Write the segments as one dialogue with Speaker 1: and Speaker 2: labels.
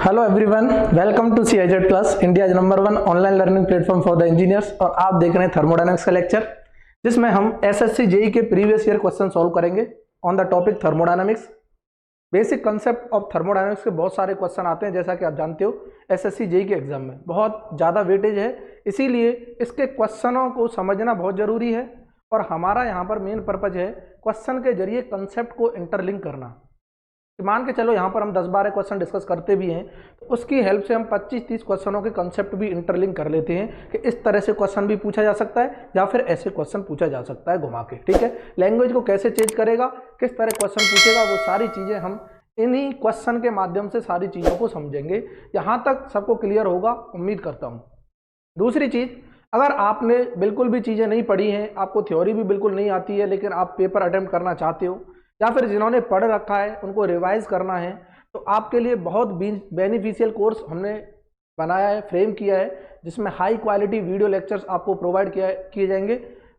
Speaker 1: Hello everyone, welcome to CIZ plus, India number 1 online learning platform for the engineers. और आप देख रहे हैं थर्मोडायनामिक्स का लेक्चर, जिसमें हम SSC JEE के प्रीवियस ईयर क्वेश्चन सॉल्व करेंगे on the topic thermodynamics. Basic concept of thermodynamics के बहुत सारे क्वेश्चन आते हैं, जैसा कि आप जानते हो SSC JEE के एग्जाम में बहुत ज़्यादा वेटेज है, इसीलिए इसके क्वेश्चनों को समझना बहुत ज़रूरी है। और हमारा यहाँ पर मेन पर्पज है क्वेश्चन के जरिए कंसेप्ट को इंटरलिंक करना। मान के चलो यहाँ पर हम 10-12 क्वेश्चन डिस्कस करते भी हैं, तो उसकी हेल्प से हम 25-30 क्वेश्चनों के कंसेप्ट भी इंटरलिंक कर लेते हैं कि इस तरह से क्वेश्चन भी पूछा जा सकता है या फिर ऐसे क्वेश्चन पूछा जा सकता है घुमा के। ठीक है, लैंग्वेज को कैसे चेंज करेगा, किस तरह क्वेश्चन पूछेगा, वो सारी चीज़ें हम इन्हीं क्वेश्चन के माध्यम से सारी चीज़ों को समझेंगे। यहाँ तक सबको क्लियर होगा, उम्मीद करता हूँ। दूसरी चीज़, अगर आपने बिल्कुल भी चीज़ें नहीं पढ़ी हैं, आपको थ्योरी भी बिल्कुल नहीं आती है, लेकिन आप पेपर अटेम्प्ट करना चाहते हो या फिर जिन्होंने पढ़ रखा है उनको रिवाइज करना है, तो आपके लिए बहुत बेनिफिशियल कोर्स हमने बनाया है, फ्रेम किया है, जिसमें हाई क्वालिटी वीडियो लेक्चर्स आपको प्रोवाइड किए जाएंगे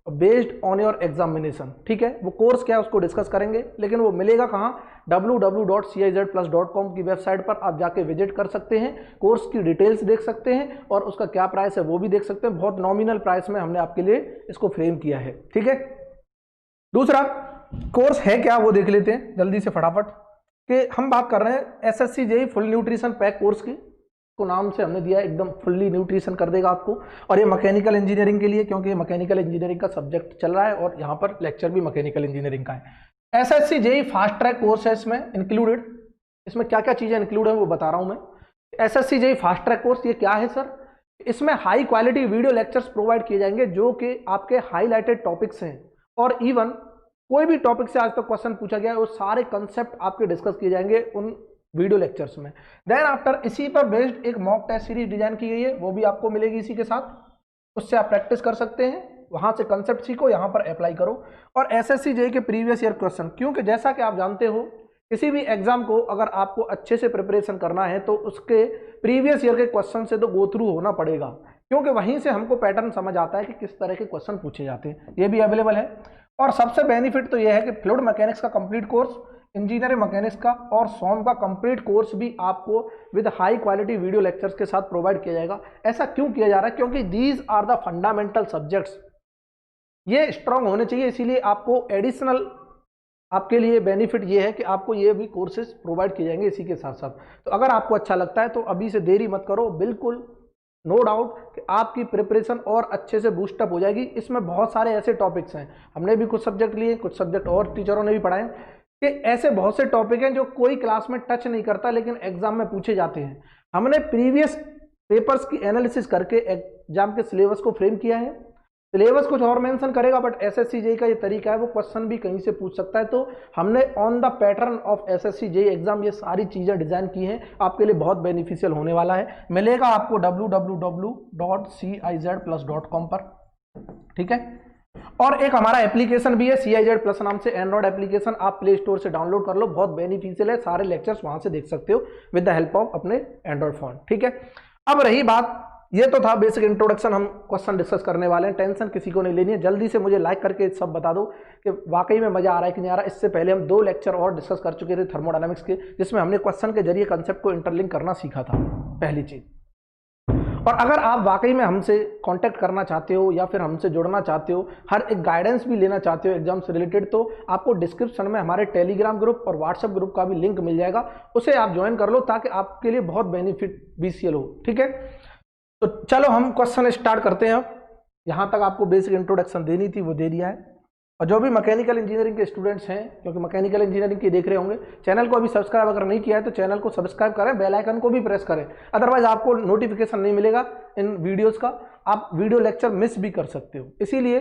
Speaker 1: बेस्ड ऑन योर एग्जामिनेशन। ठीक है, वो कोर्स क्या है उसको डिस्कस करेंगे, लेकिन वो मिलेगा कहाँ? www.cizplus.com की वेबसाइट पर आप जाके विजिट कर सकते हैं, कोर्स की डिटेल्स देख सकते हैं और उसका क्या प्राइस है वो भी देख सकते हैं। बहुत नॉमिनल प्राइस में हमने आपके लिए इसको फ्रेम किया है। ठीक है, दूसरा कोर्स है क्या वो देख लेते हैं जल्दी से फटाफट। कि हम बात कर रहे हैं SSC JEE full nutrition pack course की, को नाम से हमने दिया है, एकदम फुल्ली न्यूट्रिशन कर देगा आपको। और ये मैकेनिकल इंजीनियरिंग के लिए, क्योंकि मैकेनिकल इंजीनियरिंग का सब्जेक्ट चल रहा है और यहाँ पर लेक्चर भी मैकेनिकल इंजीनियरिंग का है। SSC JEE fast track course है इसमें इंक्लूडेड। इसमें क्या क्या चीज़ें इंक्लूड है वो बता रहा हूँ मैं। SSC JEE fast track course ये क्या है सर? इसमें high quality video lectures provide किए जाएंगे जो कि आपके हाईलाइटेड टॉपिक्स हैं, और इवन कोई भी टॉपिक से आज तक क्वेश्चन पूछा गया है वो सारे कंसेप्ट आपके डिस्कस किए जाएंगे उन वीडियो लेक्चर्स में। देन आफ्टर इसी पर बेस्ड एक मॉक टेस्ट सीरीज डिजाइन की गई है, वो भी आपको मिलेगी इसी के साथ। उससे आप प्रैक्टिस कर सकते हैं, वहां से कंसेप्ट सीखो, यहाँ पर अप्लाई करो। और SSC JEE के प्रीवियस ईयर क्वेश्चन, क्योंकि जैसा कि आप जानते हो किसी भी एग्जाम को अगर आपको अच्छे से प्रिपरेशन करना है तो उसके प्रीवियस ईयर के क्वेश्चन से तो गो थ्रू होना पड़ेगा, क्योंकि वहीं से हमको पैटर्न समझ आता है कि किस तरह के क्वेश्चन पूछे जाते हैं। ये भी अवेलेबल है। और सबसे बेनिफिट तो यह है कि फ्लूइड मैकेनिक्स का कंप्लीट कोर्स, इंजीनियरिंग मैकेनिक्स का और SOM का कंप्लीट कोर्स भी आपको with high quality video lectures के साथ प्रोवाइड किया जाएगा। ऐसा क्यों किया जा रहा है? क्योंकि these are the fundamental subjects, ये स्ट्रांग होने चाहिए, इसीलिए आपको एडिशनल आपके लिए बेनिफिट ये है कि आपको ये भी कोर्सेज प्रोवाइड किए जाएंगे इसी के साथ साथ। तो अगर आपको अच्छा लगता है तो अभी से देरी मत करो, बिल्कुल नो डाउट कि आपकी प्रिपरेशन और अच्छे से बूस्टअप हो जाएगी। इसमें बहुत सारे ऐसे टॉपिक्स हैं, हमने भी कुछ सब्जेक्ट लिए, कुछ सब्जेक्ट और टीचरों ने भी पढ़ाए, कि ऐसे बहुत से टॉपिक हैं जो कोई क्लास में टच नहीं करता लेकिन एग्जाम में पूछे जाते हैं। हमने प्रीवियस पेपर्स की एनालिसिस करके एग्जाम के सिलेबस को फ्रेम किया है। सिलेबस कुछ और मेंशन करेगा, बट SSC JEE का ये तरीका है, वो क्वेश्चन भी कहीं से पूछ सकता है। तो हमने on the pattern of SSC JEE exam ये सारी चीज़ें डिज़ाइन की हैं, आपके लिए बहुत बेनिफिशियल होने वाला है। मिलेगा आपको www.cizplus.com पर। ठीक है, और एक हमारा एप्लीकेशन भी है CIZ प्लस नाम से, एंड्रॉइड एप्लीकेशन, आप प्ले स्टोर से डाउनलोड कर लो, बहुत बेनिफिशियल है, सारे लेक्चर्स वहां से देख सकते हो विद द हेल्प ऑफ अपने एंड्रॉइड फोन। ठीक है, अब रही बात, ये तो था बेसिक इंट्रोडक्शन, हम क्वेश्चन डिस्कस करने वाले हैं, टेंशन किसी को नहीं लेनी है। जल्दी से मुझे लाइक करके सब बता दो कि वाकई में मजा आ रहा है कि नहीं आ रहा। इससे पहले हम 2 लेक्चर और डिस्कस कर चुके थे थर्मोडायनामिक्स के, जिसमें हमने क्वेश्चन के जरिए कंसेप्ट को इंटरलिंक करना सीखा था, पहली चीज। और अगर आप वाकई में हमसे कांटेक्ट करना चाहते हो या फिर हमसे जुड़ना चाहते हो, हर एक गाइडेंस भी लेना चाहते हो एग्जाम से रिलेटेड, तो आपको डिस्क्रिप्शन में हमारे टेलीग्राम ग्रुप और व्हाट्सएप ग्रुप का भी लिंक मिल जाएगा, उसे आप ज्वाइन कर लो ताकि आपके लिए बहुत बेनिफिशियल हो। ठीक है, तो चलो हम क्वेश्चन स्टार्ट करते हैं। यहाँ तक आपको बेसिक इंट्रोडक्शन देनी थी वो दे दिया है। और जो भी मैकेनिकल इंजीनियरिंग के स्टूडेंट्स हैं, क्योंकि मैकेनिकल इंजीनियरिंग की देख रहे होंगे, चैनल को अभी सब्सक्राइब अगर नहीं किया है तो चैनल को सब्सक्राइब करें, बेल आइकन को भी प्रेस करें, अदरवाइज आपको नोटिफिकेशन नहीं मिलेगा इन वीडियोस का, आप वीडियो लेक्चर मिस भी कर सकते हो, इसीलिए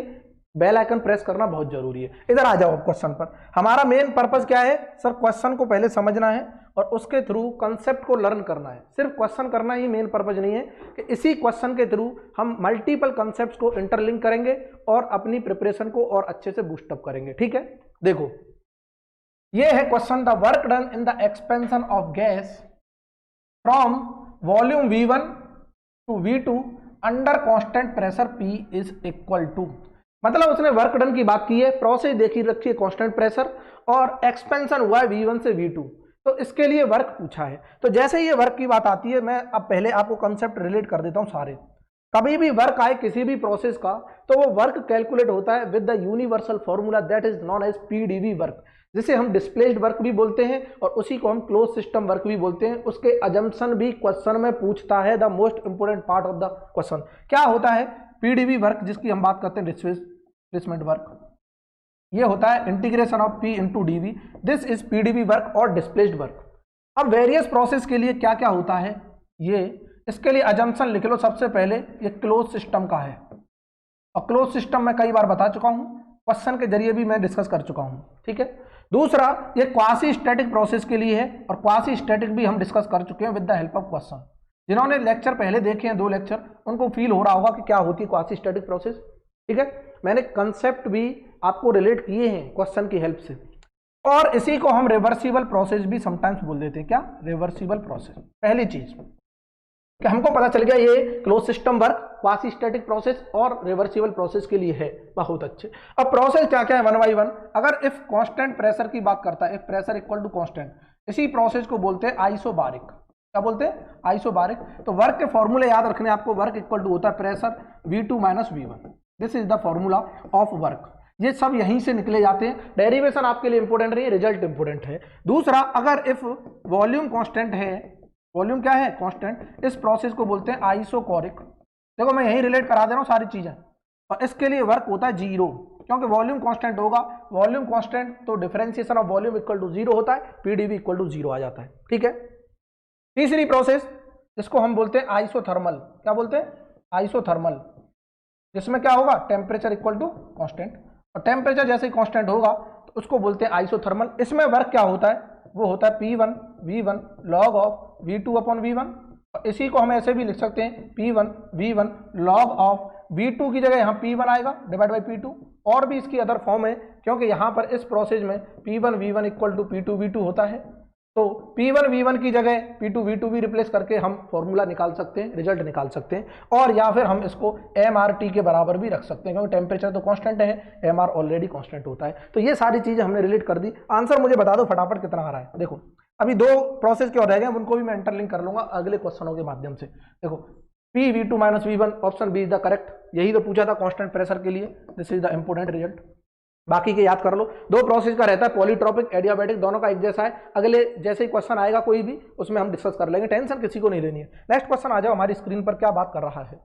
Speaker 1: बेल आइकन प्रेस करना बहुत जरूरी है। इधर आ जाओ क्वेश्चन पर। हमारा मेन पर्पस क्या है सर? क्वेश्चन को पहले समझना है और उसके थ्रू कंसेप्ट को लर्न करना है। सिर्फ क्वेश्चन करना ही मेन पर्पस नहीं है, कि इसी क्वेश्चन के थ्रू हम मल्टीपल कंसेप्ट्स को इंटरलिंक करेंगे और अपनी प्रिपरेशन को और अच्छे से बूस्टअप करेंगे। ठीक है, देखो ये है question, the work done in the expansion of gas from volume V1 to V2 under constant pressure P is equal to, मतलब उसने वर्क डन की बात की है, प्रोसेस देखी रखी है कांस्टेंट प्रेशर, और एक्सपेंशन हुआ है V1 से V2। तो इसके लिए वर्क पूछा है। तो जैसे ये वर्क की बात आती है, मैं अब पहले आपको कंसेप्ट रिलेट कर देता हूं सारे। कभी भी वर्क आए किसी भी प्रोसेस का, तो वो वर्क कैलकुलेट होता है with the universal formula that is known as PDV work, जिसे हम डिस्प्लेस्ड वर्क भी बोलते हैं और उसी को हम क्लोज सिस्टम वर्क भी बोलते हैं। उसके अजम्पशन भी क्वेश्चन में पूछता है, the most important part of the question. क्या होता है पीडीवी वर्क, जिसकी हम बात करते हैं डिस्प्लेसमेंट वर्क। ये होता है integration of P into DV, this is PDV work और डिस्प्लेस्ड वर्क। अब वेरियस प्रोसेस के लिए क्या क्या होता है, ये इसके लिए अजम्पशन लिख लो। सबसे पहले ये क्लोज सिस्टम का है, और क्लोज सिस्टम मैं कई बार बता चुका हूं, क्वेश्चन के जरिए भी मैं डिस्कस कर चुका हूं, ठीक है। दूसरा ये क्वासी स्टैटिक प्रोसेस के लिए है, और क्वासी स्टैटिक भी हम डिस्कस कर चुके हैं with the help of question. जिन्होंने लेक्चर पहले देखे हैं 2 लेक्चर, उनको फील हो रहा होगा कि क्या होती है क्वासी स्टैटिक प्रोसेस, ठीक है। मैंने कंसेप्ट भी आपको रिलेट किए हैं क्वेश्चन की हेल्प से। और इसी को हम रिवर्सिबल प्रोसेस भी समटाइम्स बोल देते हैं। क्या? Reversible process. पहली चीज कि हमको पता चल गया ये close system work, quasi static process और रिवर्सिबल प्रोसेस के लिए है। बहुत अच्छे। अब प्रोसेस क्या क्या है 1 by 1। अगर इफ कांस्टेंट प्रेशर की बात करता है, if pressure equal to constant, इसी प्रोसेस को बोलते हैं आइसोबारिक। क्या बोलते हैं? आइसोबारिक। तो वर्क के फॉर्मूले याद रखने आपको, वर्क इक्वल टू होता है pressure V2 - V1, this is the formula of work. ये सब यहीं से निकले जाते हैं। डेरिवेशन आपके लिए इंपॉर्टेंट नहीं है, रिजल्ट इंपॉर्टेंट है। दूसरा, अगर इफ वॉल्यूम कांस्टेंट है, वॉल्यूम क्या है? कांस्टेंट, इस प्रोसेस को बोलते हैं आइसोकोरिक। देखो मैं यही रिलेट करा दे रहा हूं सारी चीजें। और इसके लिए वर्क होता है 0, क्योंकि वॉल्यूम कांस्टेंट होगा। वॉल्यूम कांस्टेंट तो differentiation of volume equal to 0 होता है, पीडीवी इक्वल टू 0 आ जाता है, ठीक है। तीसरी प्रोसेस जिसको हम बोलते हैं आइसोथर्मल। क्या बोलते हैं? आइसोथर्मल, जिसमें क्या होगा? टेम्परेचर इक्वल टू कांस्टेंट, और टेम्परेचर जैसे ही कांस्टेंट होगा तो उसको बोलते हैं आइसोथर्मल। इसमें वर्क क्या होता है? वो होता है P1 V1 log of V2 upon V1। और इसी को हम ऐसे भी लिख सकते हैं P1 V1 log of V2 की जगह यहाँ P1 आएगा डिवाइड बाई P2। और भी इसकी अदर फॉर्म है, क्योंकि यहाँ पर इस प्रोसेस में P1 V1 equal to P2 V2 होता है। तो P1 V1 की जगह P2 V2 भी रिप्लेस करके हम फॉर्मूला निकाल सकते हैं, रिजल्ट निकाल सकते हैं। और या फिर हम इसको MRT के बराबर भी रख सकते हैं, क्योंकि टेम्परेचर तो कांस्टेंट है, MR ऑलरेडी कांस्टेंट होता है। तो ये सारी चीजें हमने रिलेट कर दी। आंसर मुझे बता दो फटाफट कितना आ रहा है। देखो अभी 2 प्रोसेस के और रह गए, उनको भी मैं इंटरलिंक कर लूंगा अगले क्वेश्चनों के माध्यम से। देखो PV2 - V1, option B is the correct. यही तो पूछा था कांस्टेंट प्रेशर के लिए, this is the important result. बाकी के याद कर लो। 2 प्रोसेस का रहता है, पॉलीट्रोपिक, एडियाबैटिक, दोनों का एक जैसा है। अगले जैसे ही क्वेश्चन आएगा कोई भी, उसमें हम डिस्कस कर लेंगे, टेंशन किसी को नहीं लेनी है। नेक्स्ट क्वेश्चन आ जाओ हमारी स्क्रीन पर। क्या बात कर रहा है?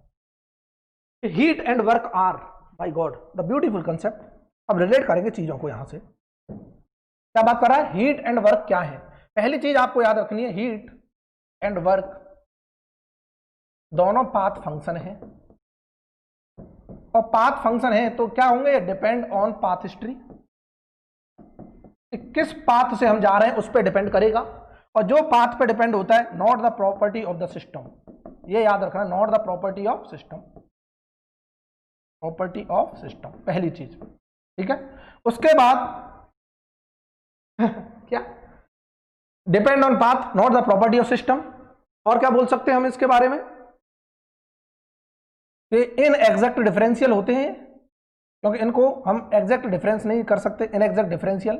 Speaker 1: Heat and work are, by God the beautiful concept. अब रिलेट करेंगे चीजों को यहां से। क्या बात कर रहा है? हीट एंड वर्क क्या है? पहली चीज आपको याद रखनी है, हीट एंड वर्क दोनों पाथ फंक्शन है। और पाथ फंक्शन है तो क्या होंगे? Depend on path history. किस पाथ से हम जा रहे हैं उस पर डिपेंड करेगा। और जो पाथ पे डिपेंड होता है, not the property of the system. ये याद रखना, not the property of system, property of system, पहली चीज, ठीक है। उसके बाद क्या? Depend on path, not the property of system. और क्या बोल सकते हैं हम इसके बारे में? ये इन एग्जैक्ट डिफरेंशियल होते हैं, क्योंकि इनको हम एग्जैक्ट डिफरेंस नहीं कर सकते, in exact differential.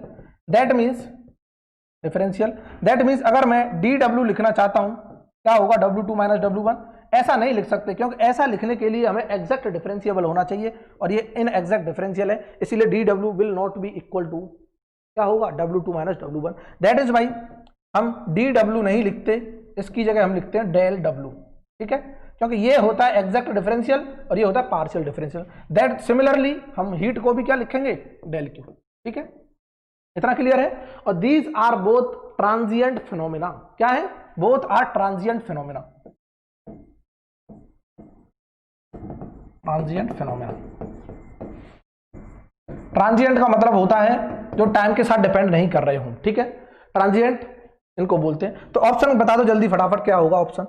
Speaker 1: That means differential, that means अगर मैं dW लिखना चाहता हूं, क्या होगा? W2 - W1। ऐसा नहीं लिख सकते, क्योंकि ऐसा लिखने के लिए हमें एग्जैक्ट डिफरेंशिएबल होना चाहिए, और ये इन एग्जैक्ट डिफरेंशियल है, इसीलिए dW will not be equal to क्या होगा? W2 - W1। That is why हम dW नहीं लिखते, इसकी जगह हम लिखते हैं del W, ठीक है, क्योंकि ये होता है एग्जैक्ट डिफरेंशियल और ये होता है पार्शियल डिफरेंशियल। दैट सिमिलरली हम हीट को भी क्या लिखेंगे? del Q, ठीक है। इतना क्लियर है? और these are both transient phenomena. क्या है? Both are transient phenomena, transient phenomena. Transient का मतलब होता है जो टाइम के साथ डिपेंड नहीं कर रहे हो, ठीक है, ट्रांजिएंट इनको बोलते हैं। तो ऑप्शन बता दो जल्दी फटाफट, क्या होगा ऑप्शन?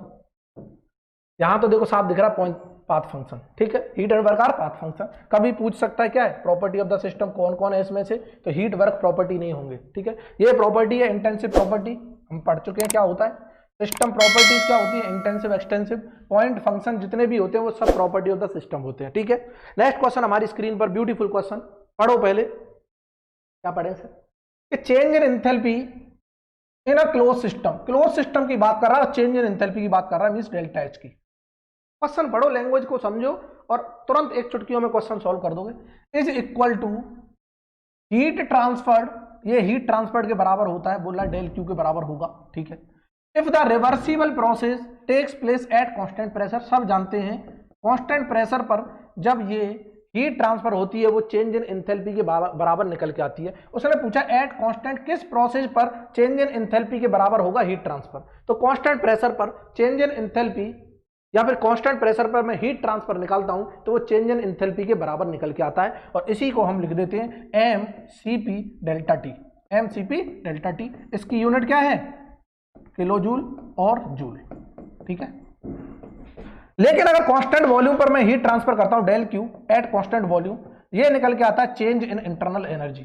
Speaker 1: यहां तो देखो साफ दिख रहा है, पॉइंट पाथ फंक्शन, ठीक है। Heat and work our path function. कभी पूछ सकता है क्या है प्रॉपर्टी ऑफ द सिस्टम, कौन कौन है इसमें से? तो हीट वर्क प्रॉपर्टी नहीं होंगे, ठीक है। ये प्रॉपर्टी है इंटेंसिव प्रॉपर्टी, हम पढ़ चुके हैं क्या होता है। सिस्टम प्रॉपर्टीज क्या होती है? इंटेंसिव, एक्सटेंसिव, पॉइंट फंक्शन जितने भी होते हैं वो सब प्रॉपर्टी ऑफ द सिस्टम होते हैं, ठीक है। नेक्स्ट क्वेश्चन हमारी स्क्रीन पर, ब्यूटीफुल क्वेश्चन, पढ़ो पहले। क्या पढ़े sir? Change in enthalpy in a close system, close system की बात कर रहा है, चेंज इन एंथैल्पी की बात कर रहा है, मींस डेल्टा एच की। क्वेश्चन पढ़ो, लैंग्वेज को समझो और तुरंत एक चुटकियों में क्वेश्चन सॉल्व कर दोगे। Is equal to heat transferred, ये हीट ट्रांसफर्ड के बराबर होता है, बोला डेल क्यू के बराबर होगा, ठीक है। If the reversible process takes place at constant pressure, सब जानते हैं कांस्टेंट प्रेशर पर जब ये हीट ट्रांसफर होती है वो चेंज इन एंथैल्पी के बराबर निकल के आती है। उसने पूछा एट कांस्टेंट किस प्रोसेस पर चेंज इन एंथैल्पी के बराबर होगा हीट ट्रांसफर, तो कांस्टेंट प्रेशर पर चेंज इन एंथैल्पी या फिर कांस्टेंट प्रेशर पर मैं हीट ट्रांसफर निकालता हूं तो वो चेंज इन एंथैल्पी के बराबर निकल के आता है, और इसी को हम लिख देते हैं M C P delta T, M C P delta T. इसकी यूनिट क्या है, किलो जूल और जूल, ठीक है। लेकिन अगर कांस्टेंट वॉल्यूम पर मैं हीट ट्रांसफर करता हूं del Q at constant volume, ये निकल के आता है change in internal energy,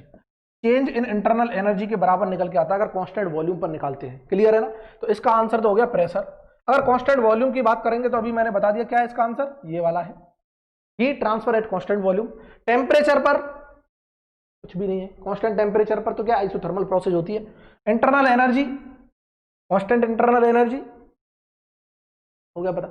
Speaker 1: change in internal energy के बराबर निकल के आता है अगर कांस्टेंट वॉल्यूम पर निकालते हैं, क्लियर है ना। तो इसका आंसर तो हो गया प्रेशर। अगर कांस्टेंट वॉल्यूम की बात करेंगे तो अभी मैंने बता दिया क्या है इसका आंसर, ये वाला है, heat transfer eight constant volume. Temperature पर कुछ भी नहीं है, कांस्टेंट टेम्परेचर पर तो क्या आइसोथर्मल प्रोसेस होती है। Internal energy, constant internal energy हो गया पता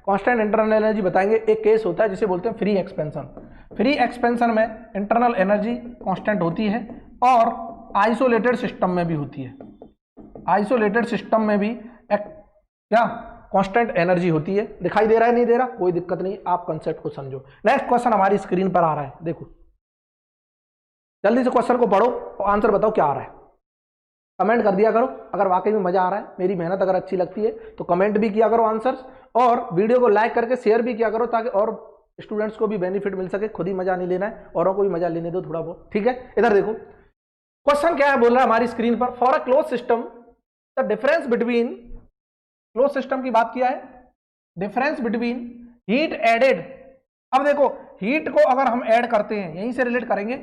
Speaker 1: कांस्टेंट इंटरनल एनर्जी बताएंगे। एक केस होता है जिसे बोलते हैं फ्री एक्सपेंशन, फ्री एक्सपेंशन में इंटरनल एनर्जी कांस्टेंट होती है और आइसोलेटेड सिस्टम में भी होती है, आइसोलेटेड सिस्टम में भी क्या कांस्टेंट एनर्जी होती है। दिखाई दे रहा है, नहीं दे रहा, कोई दिक्कत नहीं, आप कंसेप्ट को समझो। नेक्स्ट क्वेश्चन हमारी स्क्रीन पर आ रहा है, देखो जल्दी से क्वेश्चन को पढ़ो और आंसर बताओ क्या आ रहा है। कमेंट कर दिया करो अगर वाकई में मजा आ रहा है, मेरी मेहनत अगर अच्छी लगती है तो कमेंट भी किया करो आंसर्स, और वीडियो को लाइक करके शेयर भी किया करो ताकि और स्टूडेंट्स को भी बेनिफिट मिल सके। खुद ही मजा नहीं लेना है, औरों को भी मजा लेने दो थोड़ा बहुत, ठीक है। इधर देखो क्वेश्चन क्या है, बोल रहा है हमारी स्क्रीन पर, for a close system the difference between, close system की बात किया है, डिफरेंस बिटवीन हीट एडेड। अब देखो हीट को अगर हम ऐड करते हैं, यहीं से रिलेट करेंगे,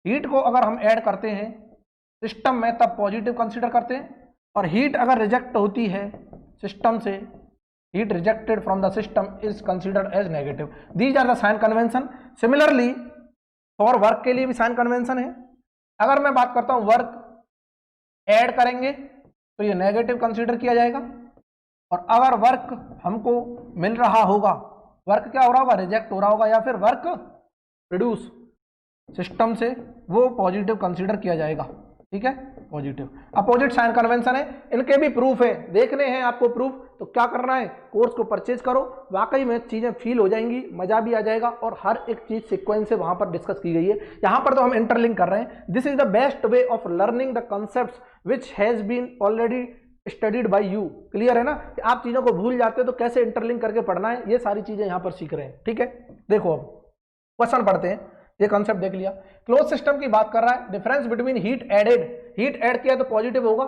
Speaker 1: हीट को अगर हम ऐड करते हैं सिस्टम में तब पॉजिटिव कंसीडर करते हैं, और हीट अगर रिजेक्ट होती है सिस्टम से, heat rejected from the system is considered as negative. These are the sign convention. Similarly for work के लिए भी साइन कन्वेंशन है। अगर मैं बात करता हूं वर्क ऐड करेंगे तो ये नेगेटिव कंसीडर किया जाएगा, और अगर वर्क हमको मिल रहा होगा, वर्क क्या हो रहा होगा, रिजेक्ट हो रहा होगा, या फिर वर्क प्रोड्यूस सिस्टम से, वो पॉजिटिव कंसीडर किया जाएगा, ठीक है, पॉजिटिव। अपोजिट साइन कन्वेंशन है, इनके भी प्रूफ है, देखने हैं आपको प्रूफ, तो क्या करना है, कोर्स को परचेज करो, वाकई में चीजें फील हो जाएंगी, मजा भी आ जाएगा, और हर एक चीज सीक्वेंस से वहां पर डिस्कस की गई है। यहां पर तो हम इंटरलिंक कर रहे हैं। This is the best way of learning the concepts which has been already studied by you. Clear है ना, कि आप चीजों को भूल जाते हो तो कैसे इंटरलिंक करके पढ़ना है, ये सारी चीजें यहां पर सीख रहे हैं, ठीक है। देखो अब क्वेश्चन पढ़ते हैं, ये कॉन्सेप्ट देख लिया। क्लोज सिस्टम की बात कर रहा है, difference between heat added, heat add किया तो पॉजिटिव होगा,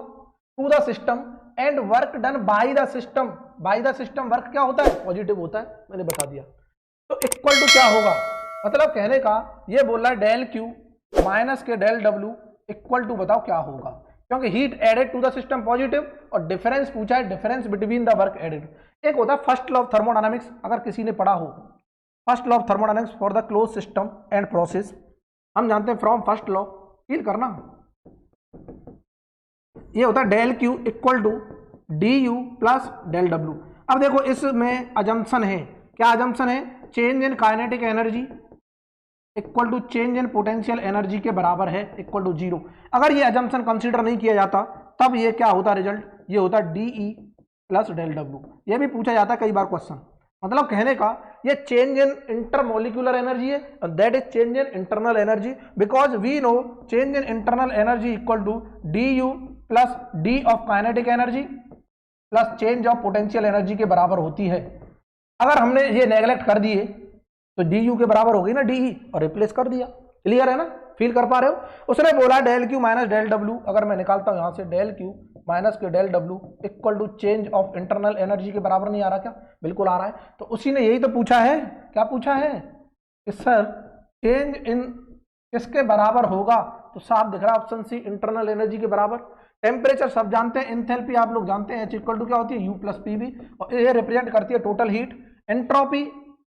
Speaker 1: to the system and work done by the system, by the system work क्या होता है, पॉजिटिव होता है, मैंने बता दिया। तो इक्वल टू क्या होगा, मतलब कहने का ये बोल रहा है डेल क्यू माइनस के डेल डब्ल्यू इक्वल टू बताओ क्या होगा, क्योंकि heat added to the system positive और डिफरेंस पूछा है, difference between the work added. एक होता है फर्स्ट लॉ ऑफ थर्मोडायनामिक्स, अगर किसी ने पढ़ा हो, first law of thermodynamics for the close system and process, हम जानते हैं फ्रॉम फर्स्ट लॉ, फील करना, ये होता है del Q equal to D U plus del W. अब देखो इसमें अजम्पशन है, क्या अजम्पशन है, change in kinetic energy equal to change in potential energy के बराबर है, इक्वल टू जीरो। अगर ये अजम्पशन कंसीडर नहीं किया जाता तब ये क्या होता रिजल्ट, ये होता D E plus del W. ये भी पूछा जाता है कई बार क्वेश्चन, मतलब कहने का ये चेंज इन इंटरमोलिकुलर एनर्जी है, that is change in internal energy, because we know change in internal energy equal to D U plus D of kinetic energy plus change of potential energy के बराबर होती है। अगर हमने ये neglect कर दिए तो डी यू के बराबर हो गई ना डी ई, और रिप्लेस कर दिया, क्लियर है ना, फील कर पा रहे हो। उसने बोला del Q minus del W, अगर मैं निकालता हूं यहां से डेल क्यू माइनस के del W equal to change of internal energy के बराबर नहीं आ रहा क्या, बिल्कुल आ रहा है। तो उसी ने यही तो पूछा है, क्या पूछा है कि सर चेंज इन किसके बराबर होगा, तो साफ दिख रहा है ऑप्शन सी, इंटरनल एनर्जी के बराबर। टेम्परेचर सब जानते हैं, एंथैल्पी आप लोग जानते हैं, इक्वल टू क्या होती है, यू प्लस पी बी, और ये रिप्रेजेंट करती है टोटल हीट। एंट्रोपी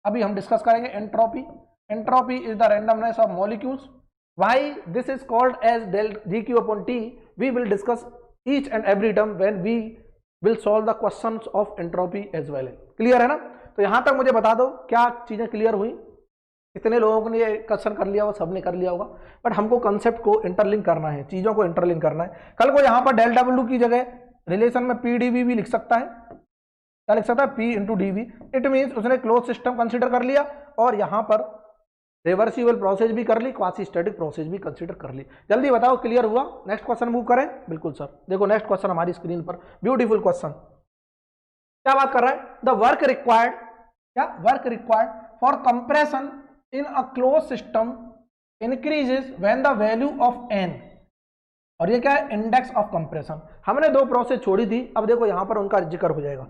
Speaker 1: अभी हम डिस्कस करेंगे, entropy, entropy is the randomness of molecules. Why this is called as del D Q upon T, we will discuss each and every term when we will solve the questions of entropy as well. Clear है ना? तो यहां तक मुझे बता दो क्या चीजें क्लियर हुई? कितने लोगों ने ये क्वेश्चन कर लिया होगा? सबने कर लिया होगा। बट हमको कंसेप्ट को इंटरलिंक करना है, चीजों को इंटरलिंक करना है। कल को यहां पर डेल डब्ल्यू की जगह रिलेशन में पी डीवी भी लिख सकता है। क्या लिख सकता है? P into DV. It means उसने क्लोज सिस्टम कंसिडर कर लिया और यहां पर रिवर्सिबल प्रोसेस भी कर ली, क्वासी स्टैटिक प्रोसेस भी कंसीडर कर ली। जल्दी बताओ क्लियर हुआ? नेक्स्ट क्वेश्चन मूव करें। बिल्कुल सर, देखो नेक्स्ट क्वेश्चन हमारी स्क्रीन पर, ब्यूटीफुल क्वेश्चन। क्या बात कर रहा है? द वर्क रिक्वायर्ड, क्या work required for compression in a close system increases when the value of N, और ये क्या है? Index of compression. हमने दो प्रोसेस छोड़ी थी, अब देखो यहां पर उनका जिक्र हो जाएगा।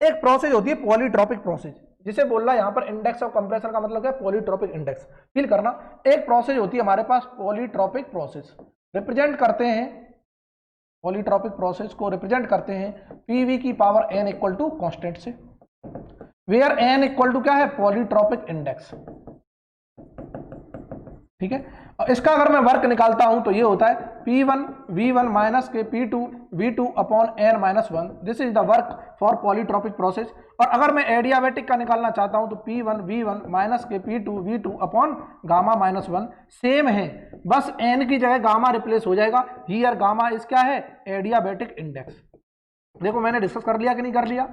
Speaker 1: एक प्रोसेस होती है पॉलीट्रॉपिक प्रोसेस, जिसे बोल रहा है यहां पर इंडेक्स ऑफ कंप्रेशन का मतलब क्या है? Polytropic index. फील करना, एक प्रोसेस होती है हमारे पास पॉलीट्रॉपिक प्रोसेस, रिप्रेजेंट करते हैं पॉलीट्रॉपिक प्रोसेस को रिप्रेजेंट करते हैं पीवी की power N equal to constant से, वेयर एन इक्वल टू क्या है? Polytropic index. ठीक है, और इसका अगर मैं वर्क निकालता हूं तो ये होता है P1 V1 माइनस के P2 V2 upon n minus 1। This is the work for polytropic process. और अगर मैं एडियाबैटिक का निकालना चाहता हूं तो P1 V1 माइनस के P2 V2 upon gamma minus 1। Same है, बस n की जगह गामा रिप्लेस हो जाएगा। हियर गामा इज क्या है? Adiabatic index. देखो मैंने डिस्कस कर लिया कि नहीं कर लिया?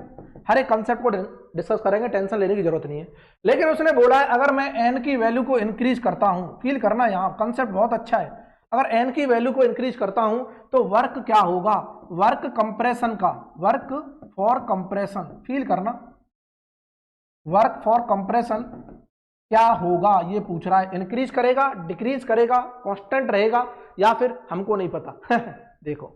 Speaker 1: हर एक कंसेप्ट को डिस्कस करेंगे, टेंशन लेने की जरूरत नहीं है। लेकिन उसने बोला है अगर मैं n की वैल्यू को इंक्रीज करता हूं, फील करना यहां कंसेप्ट बहुत अच्छा है। अगर n की वैल्यू को इंक्रीज करता हूं तो वर्क क्या होगा? वर्क कंप्रेशन का, वर्क फॉर कंप्रेशन, फील करना, वर्क फॉर कंप्रेशन क्या होगा ये पूछ रहा है। इंक्रीज करेगा, डिक्रीज करेगा, कांस्टेंट रहेगा, या फिर हमको नहीं पता। देखो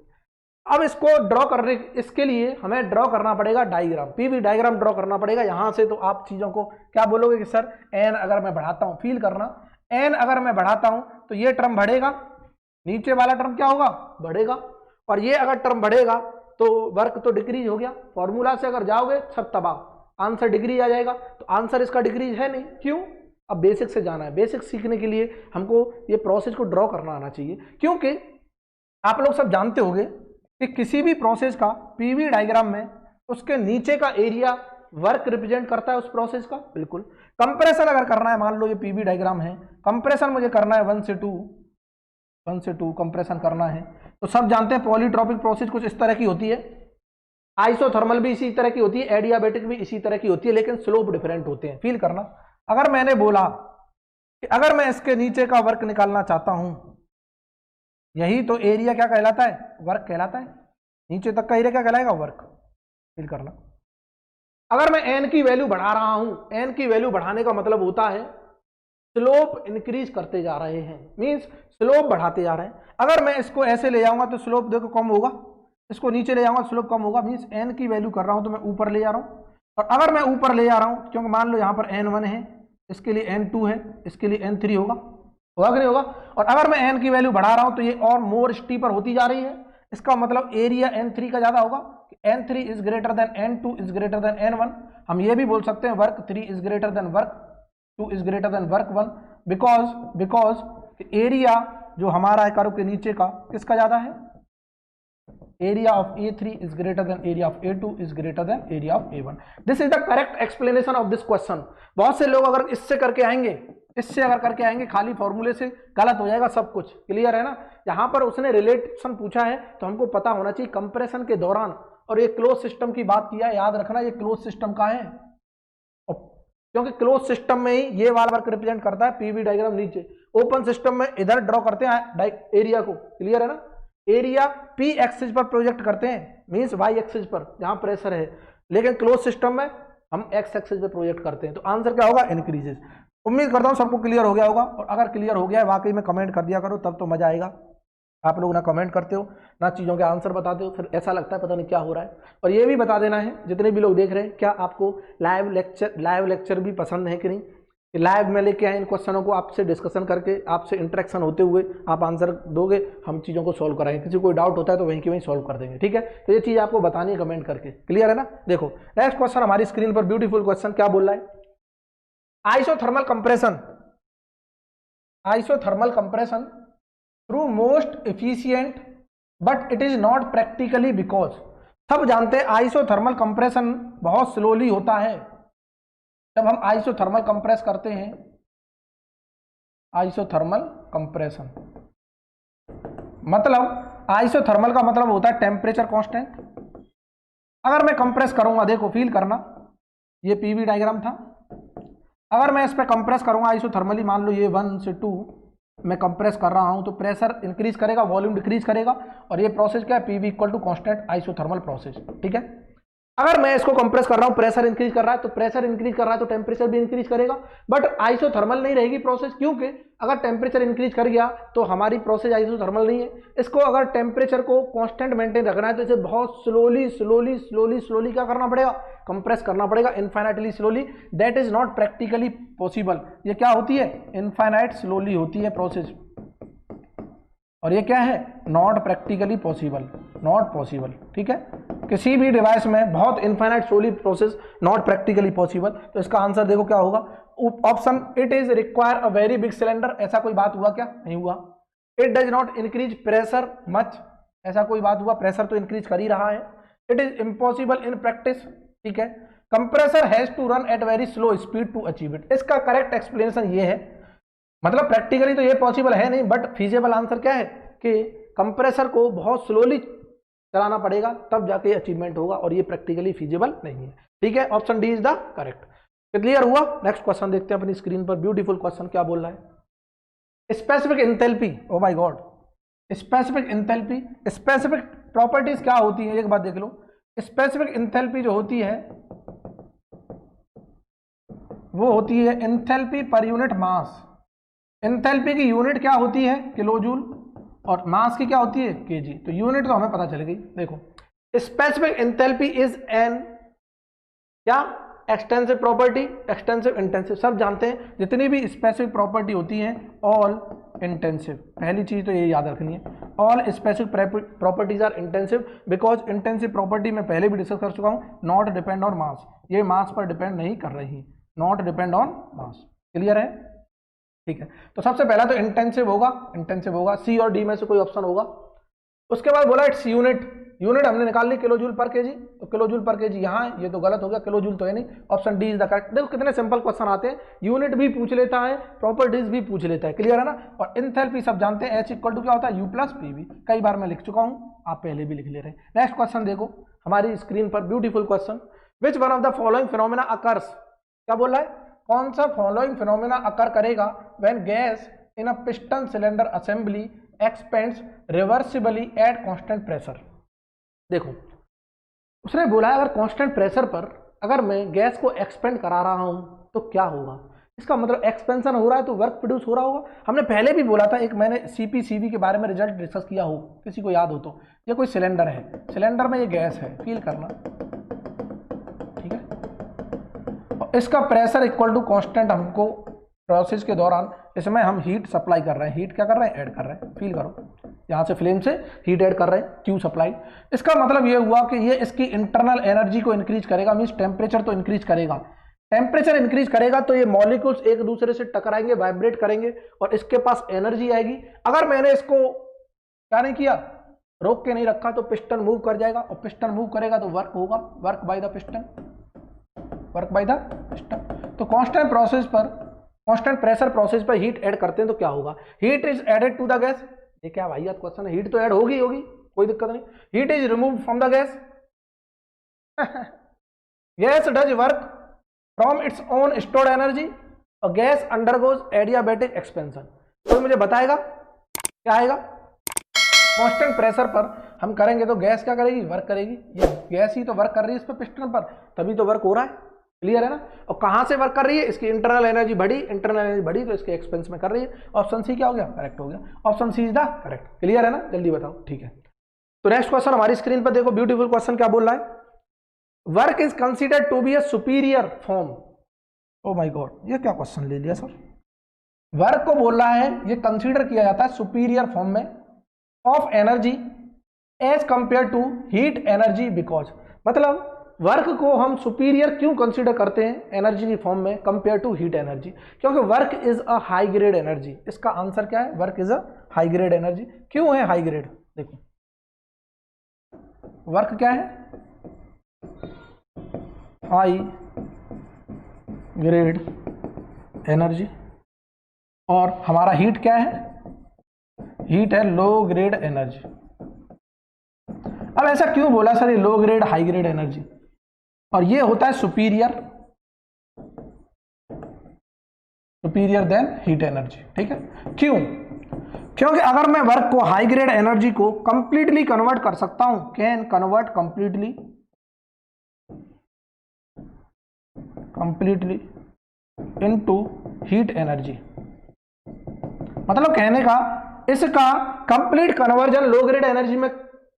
Speaker 1: अब इसको ड्रॉ करने, इसके लिए हमें ड्रॉ करना पड़ेगा डायग्राम, पीवी डायग्राम ड्रॉ करना पड़ेगा। यहां से तो आप चीजों को क्या बोलोगे कि सर एन अगर मैं बढ़ाता हूं, फील करना, एन अगर मैं बढ़ाता हूं तो ये टर्म बढ़ेगा, नीचे वाला टर्म क्या होगा? बढ़ेगा। और ये अगर टर्म बढ़ेगा तो वर्क तो डिक्रीज हो गया। फॉर्मूला से अगर जाओगे सब तबाह, आंसर डिक्रीज आ जाएगा। तो आंसर इसका डिक्रीज है नहीं, क्यों? अब बेसिक से जाना है। बेसिक सीखने के लिए हमको ये प्रोसेस को ड्रॉ करना आना चाहिए, क्योंकि आप लोग सब जानते होंगे कि किसी भी प्रोसेस का पीवी डायग्राम में उसके नीचे का एरिया वर्क रिप्रेजेंट करता है उस प्रोसेस का। बिल्कुल, कंप्रेशन अगर करना है, मान लो ये पीवी डायग्राम है, कंप्रेशन मुझे करना है 1 से 2 कंप्रेशन करना है, तो सब जानते हैं पॉलीट्रॉपिक प्रोसेस कुछ इस तरह की होती है, आइसोथर्मल भी इसी तरह की होती है, एडियाबैटिक भी इसी तरह की होती है, लेकिन स्लोप डिफरेंट होते हैं। फील करना, अगर मैंने बोला कि अगर मैं इसके नीचे का वर्क निकालना चाहता हूं, यही तो एरिया क्या कहलाता है? वर्क कहलाता है। नीचे तक का एरिया क्या कहलाएगा? वर्क। फील करना, अगर मैं एन की वैल्यू बढ़ा रहा हूं, एन की वैल्यू बढ़ाने का मतलब होता है स्लोप इंक्रीज करते जा रहे हैं, मींस स्लोप बढ़ाते जा रहे हैं। अगर मैं इसको ऐसे ले जाऊंगा तो स्लोप देखो कम होगा, इसको नीचे ले जाऊंगा स्लोप कम होगा, मींस एन की वैल्यू कर रहा हूं तो मैं ऊपर ले जा रहा हूं। और अगर मैं ऊपर ले जा रहा हूं, क्योंकि मान लो यहां पर n1 है, इसके लिए n2 है, इसके लिए n3 होगा कि नहीं होगा? और अगर मैं n की वैल्यू बढ़ा रहा हूं तो ये और मोर स्टीपर होती जा रही है। इसका मतलब एरिया n3 का ज्यादा होगा, n3 is greater than n2 is greater than n1। हम ये भी बोल सकते हैं work 3 is greater than work 2 is greater than work 1, because area जो हमारा है कर्व के नीचे का किसका ज्यादा है? Area of A3 is greater than area of A2 is greater than area of A1। This is the correct explanation of this question. बहुत से लोग अगर इससे करके आएंगे, इससे अगर करके आएंगे खाली फॉर्मूले से, गलत हो जाएगा सब कुछ। क्लियर है ना? यहां पर उसने रिलेशन पूछा है तो हमको पता होना चाहिए कंप्रेशन के दौरान, और ये क्लोज सिस्टम की बात किया है, याद रखना ये क्लोज सिस्टम का है, क्योंकि क्लोज सिस्टम में ही ये वाला वर्क रिप्रेजेंट करता है पीवी डायग्राम नीचे। ओपन सिस्टम में इधर ड्रॉ करते हैं एरिया को। क्लियर है ना? एरिया पी एक्सिस पर प्रोजेक्ट करते हैं, मींस वाई एक्सिस पर जहां प्रेशर है, लेकिन क्लोज सिस्टम में हम एक्स एक्सिस पर प्रोजेक्ट करते हैं। तो आंसर क्या होगा? इंक्रीजेस। उम्मीद करता हूं सबको क्लियर हो गया होगा, और अगर क्लियर हो गया है वाकई में कमेंट कर दिया करो, तब तो मजा आएगा। आप लोग ना कमेंट करते हो ना चीज़ों के आंसर बताते हो, फिर ऐसा लगता है पता नहीं क्या हो रहा है। और ये भी बता देना है जितने भी लोग देख रहे हैं, क्या आपको लाइव लेक्चर भी पसंद है कि नहीं? लाइव में लेके आए इन क्वेश्चनों को, आपसे डिस्कशन करके, आपसे इंटरेक्शन होते हुए आप आंसर दोगे, हम चीज़ों को सॉल्व कराएंगे। किसी कोई डाउट होता है तो वहीं के वहीं सॉल्व कर देंगे। ठीक है, तो ये चीज़ आपको बतानी है कमेंट करके। क्लियर है ना? देखो नेक्स्ट क्वेश्चन हमारी स्क्रीन पर, ब्यूटीफुल क्वेश्चन क्या बोल रहा है? Isothermal compression through most efficient but it is not practically because, सब जानते हैं आइसोथर्मल कंप्रेशन बहुत स्लोली होता है। जब हम आइसोथर्मल कंप्रेस करते हैं, आइसोथर्मल कंप्रेशन मतलब, आइसोथर्मल का मतलब होता है टेम्परेचर कांस्टेंट। अगर मैं कंप्रेस करूंगा, देखो फील करना, ये पीवी डायग्राम था, अगर मैं इस पे कंप्रेस करूंगा आइसोथर्मली, मान लो ये 1 से 2 मैं कंप्रेस कर रहा हूं, तो प्रेशर इंक्रीज करेगा, वॉल्यूम डिक्रीज करेगा, और ये प्रोसेस क्या है, PV equal to constant isothermal process, ठीक है। अगर मैं इसको कंप्रेस कर रहा हूं, प्रेशर इंक्रीज कर रहा है, तो प्रेशर इंक्रीज कर रहा है तो टेम्परेचर भी इंक्रीज करेगा, बट आइसोथर्मल नहीं रहेगी प्रोसेस, क्योंकि अगर टेम्परेचर इंक्रीज कर गया तो हमारी प्रोसेस आइसोथर्मल नहीं है। इसको अगर टेम्परेचर को कांस्टेंट मेंटेन रखना है तो इसे बहुत स्लोली स्लोली स्लोली स्लोली क्या करना पड़ेगा, कंप्रेस करना पड़ेगा, infinitely slowly. That is not practically possible. ये क्या होती है, इनफाइनाइट स्लोली होती है प्रोसेस, और ये क्या है, not practically possible, not possible, ठीक है। किसी भी डिवाइस में बहुत infinite slowly process, not practically possible. तो इसका आंसर देखो क्या होगा, option it is require a very big cylinder. ऐसा कोई बात हुआ क्या, नहीं हुआ। It does not increase pressure much, ऐसा कोई बात हुआ, प्रेशर तो इंक्रीज कर ही रहा है। It is impossible in practice, ठीक है। Compressor has to run at very slow speed to achieve it. इसका करेक्ट एक्सप्लेनेशन ये है, मतलब प्रैक्टिकली तो ये पॉसिबल है नहीं, बट फीजेबल आंसर क्या है कि कंप्रेसर को बहुत स्लोली चलाना पड़ेगा तब जाके अचीवमेंट होगा, और ये प्रैक्टिकली फीजेबल नहीं है, ठीक है। Option D is the correct. Clear हुआ। नेक्स्ट क्वेश्चन देखते हैं अपनी स्क्रीन पर, ब्यूटीफुल क्वेश्चन क्या बोल रहा है। Specific enthalpy, O my God, specific enthalpy, specific properties क्या होती है, एक बात देख लो। स्पेसिफिक इंथैल्पी जो होती है वो होती है enthalpy per unit mass. Enthalpy की यूनिट क्या होती है, किलो जूल, और मास की क्या होती है, केजी। तो यूनिट तो हमें पता चल गई। देखो स्पेसिफिक इंथैल्पी इज एन क्या, एक्सटेंसिव प्रॉपर्टी, एक्सटेंसिव इंटेंसिव, सब जानते हैं जितनी भी स्पेसिफिक प्रॉपर्टी होती हैं ऑल इंटेंसिव। पहली चीज तो ये याद रखनी है, all specific properties are intensive because intensive property मैं पहले भी डिस्कस कर चुका हूं, नॉट डिपेंड ऑन मास, ये मास पर डिपेंड नहीं कर रही, not depend on mass. Clear है, ठीक है। तो सबसे पहला तो इंटेंसिव होगा, इंटेंसिव होगा, सी और डी में से कोई ऑप्शन होगा। उसके बाद बोला इट्स यूनिट, यूनिट हमने निकाल ली किलो जूल पर केजी, तो किलो जूल पर केजी यहाँ है, ये तो गलत हो गया, किलो जूल तो है नहीं, option D is the correct. देखो कितने सिंपल क्वेश्चन आते हैं, यूनिट भी पूछ लेता है, प्रॉपर्टीज भी पूछ लेता है, क्लियर है ना। और इंथैल्पी सब जानते हैं, एच इक्वल टू क्या होता है, यू प्लस पी वी, कई बार मैं लिख चुका हूँ, आप पहले भी लिख ले रहे हैं। नेक्स्ट क्वेश्चन देखो हमारी स्क्रीन पर, beautiful question, which one of the following phenomena occurs, क्या बोल रहा है, कौन सा फॉलोइंग फिनोमेना अकर करेगा when gas in a piston cylinder assembly expends reversibly eight constant pressure. देखो उसने बोला है अगर कांस्टेंट प्रेशर पर अगर मैं गैस को एक्सपेंड करा रहा हूं तो क्या होगा, इसका मतलब एक्सपेंशन हो रहा है तो वर्क प्रोड्यूस हो रहा होगा। हमने पहले भी बोला था, एक मैंने सीपीसीबी के बारे में रिजल्ट डिस्कस किया हो, किसी को याद हो तो, ये कोई सिलेंडर है, सिलेंडर में ये गैस है, फील करना, ठीक है। और इसका प्रेशर इक्वल टू कांस्टेंट, हमको प्रोसेस के दौरान इसमें हम हीट सप्लाई कर रहे हैं, हीट क्या कर रहे हैं, ऐड कर रहे हैं, फील करो, यहाँ से फ्लेम से हीट ऐड कर रहे हैं, क्यू सप्लाई। इसका मतलब ये हुआ कि ये इसकी इंटरनल एनर्जी को इंक्रीज करेगा, मींस टेम्परेचर तो इंक्रीज करेगा, टेम्परेचर इंक्रीज करेगा तो ये मॉलिक्यूल्स एक दूसरे से टकराएंगे, वाइब्रेट करेंगे और इसके पास एनर्जी आएगी। अगर मैंने इसको क्या नहीं किया, रोक के नहीं रखा, तो पिस्टन मूव कर जाएगा, और पिस्टन मूव करेगा तो वर्क होगा, work by the piston, work by the piston. तो कांस्टेंट प्रोसेस पर, कांस्टेंट प्रेशर प्रोसेस पर हीट ऐड करते हैं तो क्या होगा, heat is added to the gas. ये क्या भाई यार क्वेश्चन है, हीट तो ऐड होगी होगी, कोई दिक्कत नहीं, heat is remove from the gas, gas does work from its own stored energy, और गैस अंडरगोज एडियाबैटिक एक्सपेंशन। तो मुझे बताएगा क्या आएगा, कांस्टेंट प्रेशर पर हम करेंगे तो गैस क्या करेगी, वर्क करेगी, ये गैस ही तो वर्क कर रही है इस पर पिस्टन पर, तभी तो वर्क हो रहा है, क्लियर है ना। और कहां से वर्क कर रही है, इसकी इंटरनल एनर्जी बढ़ी, इंटरनल एनर्जी बढ़ी तो इसके एक्सपेंस में कर रही है। ऑप्शन सी क्या हो गया, करेक्ट हो गया, option C is the correct, clear है ना, जल्दी बताओ, ठीक है। तो नेक्स्ट क्वेश्चन हमारी स्क्रीन पर देखो, ब्यूटीफुल क्वेश्चन क्या बोल रहा है, work is considered to be a superior form. Oh my god, ये क्या क्वेश्चन ले लिया सर, वर्क को बोल रहा है ये कंसीडर किया जाता है सुपीरियर फॉर्म में of energy as compare to heat energy, because मतलब वर्क को हम सुपीरियर क्यों कंसीडर करते हैं एनर्जी की फॉर्म में कंपेयर टू हीट एनर्जी, क्योंकि work is a high grade energy. इसका आंसर क्या है, work is a high grade energy. क्यों है हाई ग्रेड, देखो वर्क क्या है, हाई ग्रेड एनर्जी, और हमारा हीट क्या है, हीट है लो ग्रेड एनर्जी। अब ऐसा क्यों बोला सर ये low grade high grade energy, और ये होता है सुपीरियर देन हीट एनर्जी, ठीक है। क्यों? क्योंकि अगर मैं वर्क को हाई ग्रेड एनर्जी को कंप्लीटली कन्वर्ट कर सकता हूं, can convert completely into heat energy, मतलब कहने का इसका कंप्लीट कन्वर्जन लो ग्रेड एनर्जी में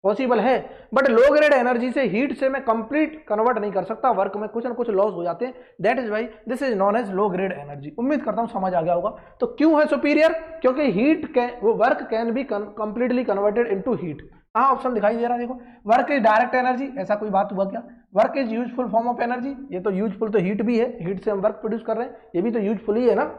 Speaker 1: पॉसिबल है, बट लो ग्रेड एनर्जी से हीट से मैं कंप्लीट कन्वर्ट नहीं कर सकता, वर्क में कुछ ना कुछ लॉस हो जाते हैं, that is why this is known as low grade energy. उम्मीद करता हूं समझ आ गया होगा। तो क्यों है सुपीरियर? क्योंकि वो work can be completely converted into heat. हाँ ऑप्शन दिखाई दे रहा है, देखो वर्क इज डायरेक्ट एनर्जी, ऐसा कोई बात हुआ क्या? Work is useful form of energy, ये तो यूजफुल तो हीट भी है, हीट से हम वर्क प्रोड्यूस कर रहे हैं, ये भी तो यूजफुल ही है ना,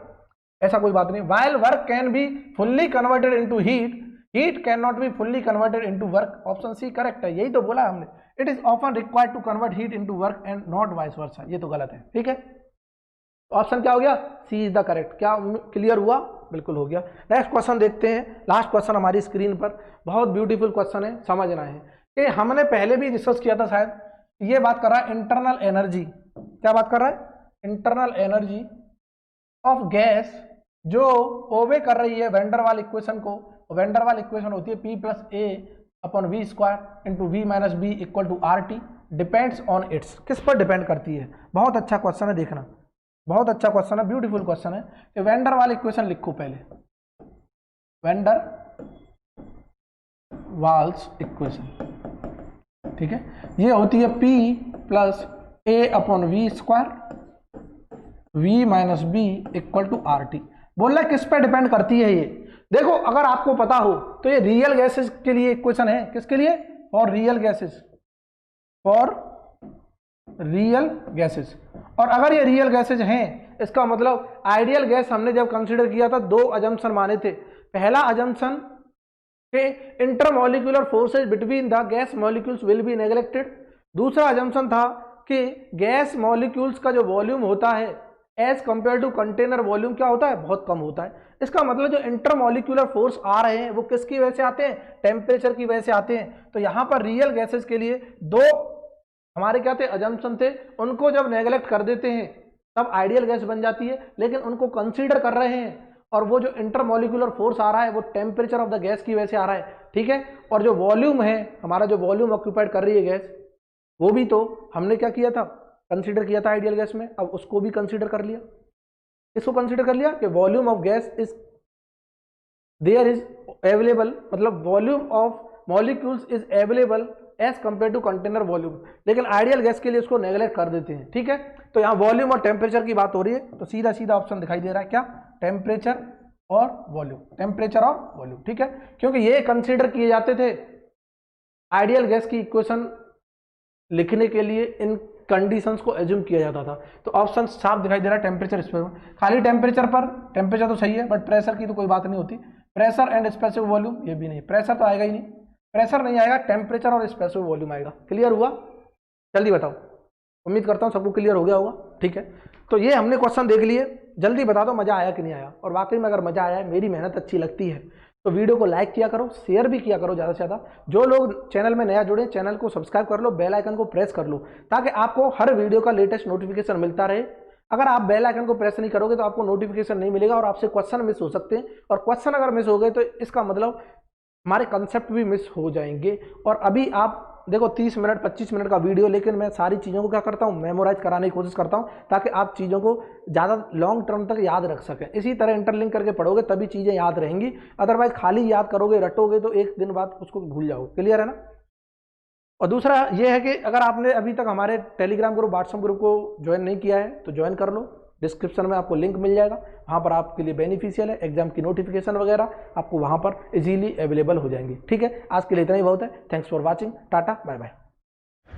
Speaker 1: ऐसा कोई बात नहीं। While work can be fully converted into heat, heat can not be fully converted into work. Option C correct है, यही तो बोला हमने। It is often required to convert heat into work and not vice versa, ये तो गलत है, ठीक है। ऑप्शन क्या हो गया? सी इज द करेक्ट। क्या क्लियर हुआ? बिल्कुल हो गया। नेक्स्ट क्वेश्चन देखते हैं, लास्ट क्वेश्चन हमारी स्क्रीन पर, बहुत ब्यूटीफुल क्वेश्चन है, समझना है कि हमने पहले भी डिस्कस किया था शायद, ये बात कर रहा है इंटरनल एनर्जी, क्या बात कर रहा है? इंटरनल एनर्जी ऑफ गैस जो ओबे कर रही है वेंडर वाल इक्वेशन को। वेंडर वाल इक्वेशन होती है P plus A upon V square into V minus B equal to R T, depends on its. किस पर डिपेंड करती है? बहुत अच्छा क्वेश्चन है, देखना बहुत अच्छा क्वेश्चन है, ब्यूटीफुल क्वेश्चन है। कि वेंडर वाल इक्वेशन लिखो पहले, वेंडर वाल्स इक्वेशन, ठीक है, ये होती है P plus A upon V square V minus B equal to R T. बोल रहा है किस पे डिपेंड करती है ये? देखो अगर आपको पता हो तो ये रियल गैसेस के लिए इक्वेशन है, किसके लिए? For real gases, for real gases. और अगर ये रियल गैसेज हैं, इसका मतलब आइडियल गैस हमने जब कंसीडर किया था, दो अजम्पशन माने थे। पहला अजम्पशन के intermolecular forces between the gas molecules will be neglected. दूसरा अजम्पशन था कि गैस मॉलिक्यूल्स का जो वॉल्यूम होता है as compare to container volume क्या होता है? बहुत कम होता है। इसका मतलब जो इंटरमॉलिक्यूलर फोर्स आ रहे हैं वो किसकी वजह से आते हैं? टेम्परेचर की वजह से आते हैं। तो यहाँ पर रियल गैसेज के लिए दो हमारे क्या थे? अजम्पशन थे, उनको जब नेग्लेक्ट कर देते हैं तब आइडियल गैस बन जाती है, लेकिन उनको कंसीडर कर रहे हैं, और वो जो इंटरमॉलिक्यूलर फोर्स आ रहा है वो टेम्परेचर ऑफ द गैस की वजह से आ रहा है, ठीक है। और जो वॉल्यूम है हमारा, जो वॉल्यूम ऑक्यूपाइड कर रही है गैस, वो भी तो हमने क्या किया था? कंसीडर किया था आइडियल गैस में, अब उसको भी कंसीडर कर लिया। इसको कंसीडर कर लिया कि volume of gas is there is available, मतलब volume of molecules is available as compare to container volume, लेकिन आइडियल गैस के लिए उसको नेग्लेक्ट कर देते हैं, ठीक है। तो यहाँ वॉल्यूम और टेम्परेचर की बात हो रही है, तो सीधा सीधा ऑप्शन दिखाई दे रहा है क्या? टेम्परेचर और वॉल्यूम, टेम्परेचर और वॉल्यूम, ठीक है। क्योंकि ये कंसीडर किए जाते थे आइडियल गैस की इक्वेशन लिखने के लिए, इन कंडीशंस को एज्यूम किया जाता था। तो ऑप्शन साफ दिखाई दे रहा है टेम्परेचर स्पेसिफिक। खाली टेम्परेचर पर, टेम्परेचर तो सही है बट प्रेशर की तो कोई बात नहीं होती। प्रेशर एंड स्पेसिफिक वॉल्यूम ये भी नहीं, प्रेशर तो आएगा ही नहीं, प्रेशर नहीं आएगा, टेम्परेचर और स्पेसिफिक वॉल्यूम आएगा। क्लियर हुआ? जल्दी बताओ, उम्मीद करता हूँ सबको क्लियर हो गया होगा, ठीक है। तो ये हमने क्वेश्चन देख लिए, जल्दी बता दो मजा आया कि नहीं आया। और वाकई में अगर मजा आया है, मेरी मेहनत अच्छी लगती है, तो वीडियो को लाइक किया करो, शेयर भी किया करो ज़्यादा से ज़्यादा। जो लोग चैनल में नया जुड़े, चैनल को सब्सक्राइब कर लो, बेल आइकन को प्रेस कर लो, ताकि आपको हर वीडियो का लेटेस्ट नोटिफिकेशन मिलता रहे। अगर आप बेल आइकन को प्रेस नहीं करोगे तो आपको नोटिफिकेशन नहीं मिलेगा और आपसे क्वेश्चन मिस हो सकते हैं, और क्वेश्चन अगर मिस हो गए तो इसका मतलब हमारे कंसेप्ट भी मिस हो जाएंगे। और अभी आप देखो 30 मिनट 25 मिनट का वीडियो, लेकिन मैं सारी चीज़ों को क्या करता हूँ? मेमोराइज कराने की कोशिश करता हूँ, ताकि आप चीज़ों को ज़्यादा लॉन्ग टर्म तक याद रख सकें। इसी तरह इंटरलिंक करके पढ़ोगे तभी चीज़ें याद रहेंगी, अदरवाइज खाली याद करोगे, रटोगे तो एक दिन बाद उसको भूल जाओगे। क्लियर है ना? और दूसरा ये है कि अगर आपने अभी तक हमारे टेलीग्राम ग्रुप, व्हाट्सएप ग्रुप को ज्वाइन नहीं किया है तो ज्वाइन कर लो, डिस्क्रिप्शन में आपको लिंक मिल जाएगा, वहाँ पर आपके लिए बेनिफिशियल है। एग्जाम की नोटिफिकेशन वगैरह आपको वहाँ पर इजीली अवेलेबल हो जाएंगी, ठीक है। आज के लिए इतना ही बहुत है। Thanks for watching, tata bye bye.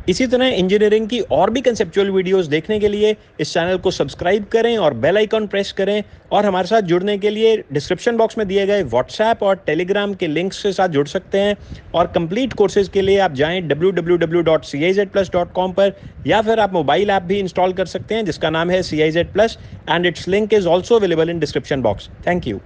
Speaker 2: इसी तरह इंजीनियरिंग की और भी कंसेप्चुअल वीडियोस देखने के लिए इस चैनल को सब्सक्राइब करें और बेल आइकॉन प्रेस करें, और हमारे साथ जुड़ने के लिए डिस्क्रिप्शन बॉक्स में दिए गए व्हाट्सएप और टेलीग्राम के लिंक्स के साथ जुड़ सकते हैं। और कंप्लीट कोर्सेज के लिए आप जाएं www.cizplus.com पर, या फिर आप मोबाइल ऐप भी इंस्टॉल कर सकते हैं जिसका नाम है CIZ Plus, and it's link is also available in description box. Thank you.